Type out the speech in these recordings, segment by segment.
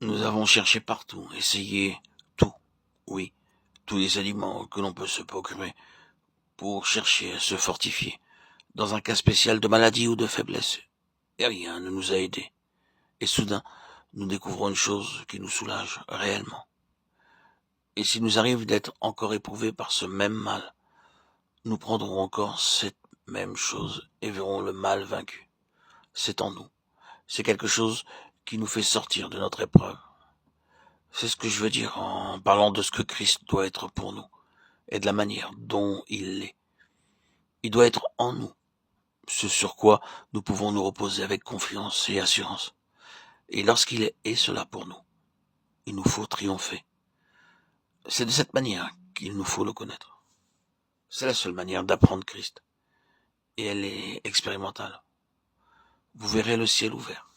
Nous avons cherché partout, essayé tout, oui, tous les aliments que l'on peut se procurer pour chercher à se fortifier dans un cas spécial de maladie ou de faiblesse. Et rien ne nous a aidés. Et soudain, nous découvrons une chose qui nous soulage réellement. Et s'il nous arrive d'être encore éprouvés par ce même mal, nous prendrons encore cette même chose et verrons le mal vaincu. C'est en nous. C'est quelque chose qui nous fait sortir de notre épreuve. C'est ce que je veux dire en parlant de ce que Christ doit être pour nous et de la manière dont il l'est. Il doit être en nous, ce sur quoi nous pouvons nous reposer avec confiance et assurance. Et lorsqu'il est cela pour nous, il nous faut triompher. C'est de cette manière qu'il nous faut le connaître. C'est la seule manière d'apprendre Christ. Et elle est expérimentale. Vous verrez le ciel ouvert.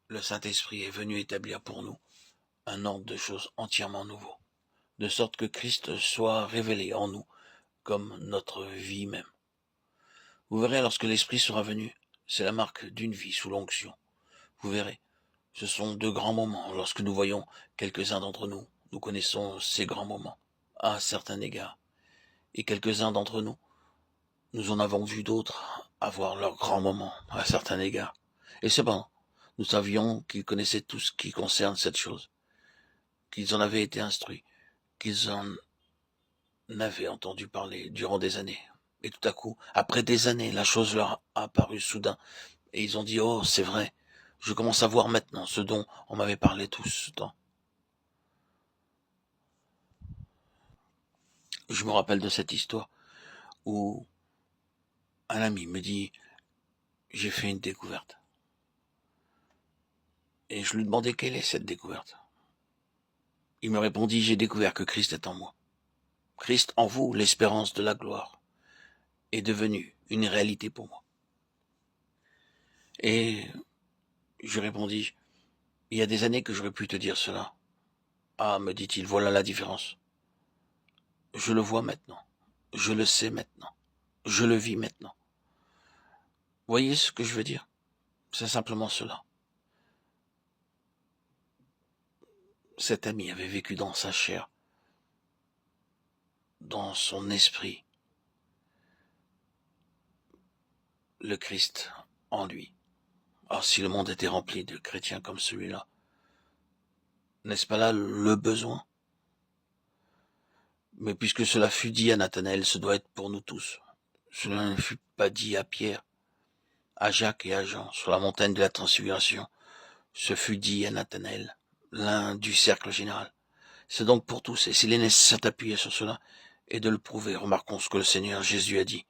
Le Saint-Esprit est venu établir pour nous un ordre de choses entièrement nouveau, de sorte que Christ soit révélé en nous comme notre vie même. Vous verrez lorsque l'Esprit sera venu, c'est la marque d'une vie sous l'onction. Vous verrez, ce sont de grands moments. Lorsque nous voyons quelques-uns d'entre nous, nous connaissons ces grands moments, à un certain égard. Et quelques-uns d'entre nous, nous en avons vu d'autres avoir leurs grands moments, à un certain égard. Et cependant, nous savions qu'ils connaissaient tout ce qui concerne cette chose, qu'ils en avaient été instruits, qu'ils en avaient entendu parler durant des années. Et tout à coup, après des années, la chose leur a apparu soudain. Et ils ont dit, oh, c'est vrai, je commence à voir maintenant ce dont on m'avait parlé tout ce temps. Je me rappelle de cette histoire où un ami me dit, j'ai fait une découverte. Et je lui demandais quelle est cette découverte. Il me répondit, j'ai découvert que Christ est en moi. Christ en vous, l'espérance de la gloire, est devenue une réalité pour moi. Et je répondis, il y a des années que j'aurais pu te dire cela. Ah, me dit-il, voilà la différence. Je le vois maintenant. Je le sais maintenant. Je le vis maintenant. Voyez ce que je veux dire? C'est simplement cela. Cet ami avait vécu dans sa chair, dans son esprit, le Christ en lui. Ah, si le monde était rempli de chrétiens comme celui-là, n'est-ce pas là le besoin? Mais puisque cela fut dit à Nathanaël, ce doit être pour nous tous. Cela ne fut pas dit à Pierre, à Jacques et à Jean sur la montagne de la Transfiguration. Ce fut dit à Nathanaël, l'un du cercle général. C'est donc pour tous, et s'il est nécessaire d'appuyer sur cela et de le prouver, remarquons ce que le Seigneur Jésus a dit.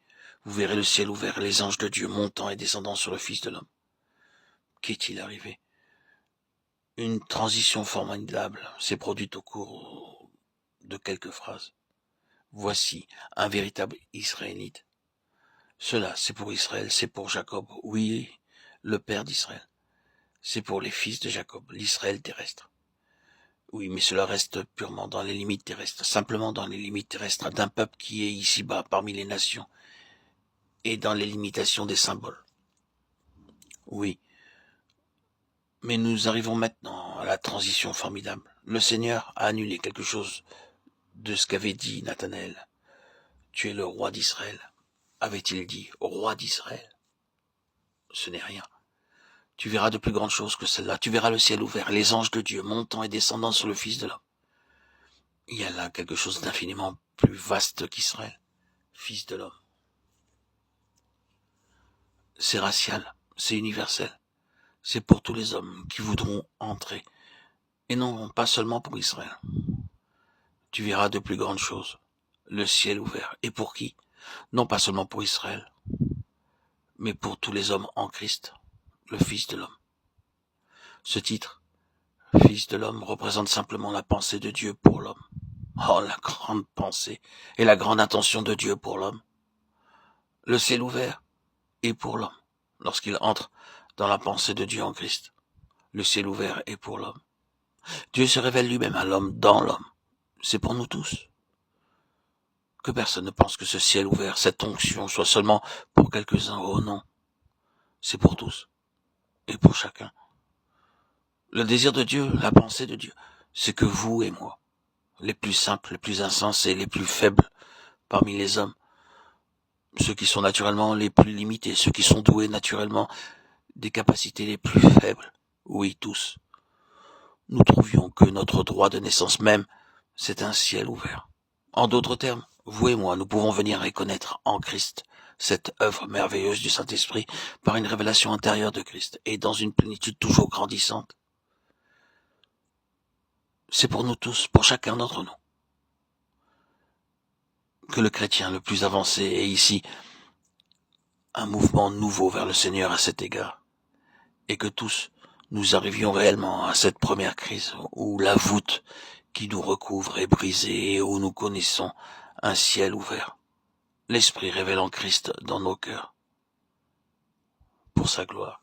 Vous verrez le ciel ouvert et les anges de Dieu montant et descendant sur le Fils de l'homme. Qu'est-il arrivé? Une transition formidable s'est produite au cours de quelques phrases. Voici un véritable Israélite. Cela, c'est pour Israël, c'est pour Jacob, oui, le père d'Israël. C'est pour les fils de Jacob, l'Israël terrestre. Oui, mais cela reste purement dans les limites terrestres, simplement dans les limites terrestres d'un peuple qui est ici-bas parmi les nations, et dans les limitations des symboles. Oui, mais nous arrivons maintenant à la transition formidable. Le Seigneur a annulé quelque chose de ce qu'avait dit Nathanaël. Tu es le roi d'Israël, avait-il dit, roi d'Israël. Ce n'est rien. Tu verras de plus grandes choses que celle-là. Tu verras le ciel ouvert, les anges de Dieu montant et descendant sur le Fils de l'homme. Il y a là quelque chose d'infiniment plus vaste qu'Israël, Fils de l'homme. C'est racial, c'est universel. C'est pour tous les hommes qui voudront entrer, et non pas seulement pour Israël. Tu verras de plus grandes choses, le ciel ouvert. Et pour qui? Non pas seulement pour Israël, mais pour tous les hommes en Christ, le Fils de l'homme. Ce titre, Fils de l'homme, représente simplement la pensée de Dieu pour l'homme. Oh, la grande pensée et la grande intention de Dieu pour l'homme. Le ciel ouvert est pour l'homme, lorsqu'il entre dans la pensée de Dieu en Christ. Le ciel ouvert est pour l'homme. Dieu se révèle lui-même à l'homme dans l'homme. C'est pour nous tous. Que personne ne pense que ce ciel ouvert, cette onction, soit seulement pour quelques-uns. Oh non, c'est pour tous et pour chacun. Le désir de Dieu, la pensée de Dieu, c'est que vous et moi, les plus simples, les plus insensés, les plus faibles parmi les hommes, ceux qui sont naturellement les plus limités, ceux qui sont doués naturellement des capacités les plus faibles, oui tous, nous trouvions que notre droit de naissance même, c'est un ciel ouvert. En d'autres termes, vous et moi, nous pouvons venir reconnaître en Christ cette œuvre merveilleuse du Saint-Esprit par une révélation intérieure de Christ et dans une plénitude toujours grandissante. C'est pour nous tous, pour chacun d'entre nous, que le chrétien le plus avancé est ici un mouvement nouveau vers le Seigneur à cet égard, et que tous nous arrivions réellement à cette première crise où la voûte qui nous recouvre est brisée et où nous connaissons un ciel ouvert, l'Esprit révélant Christ dans nos cœurs, pour sa gloire.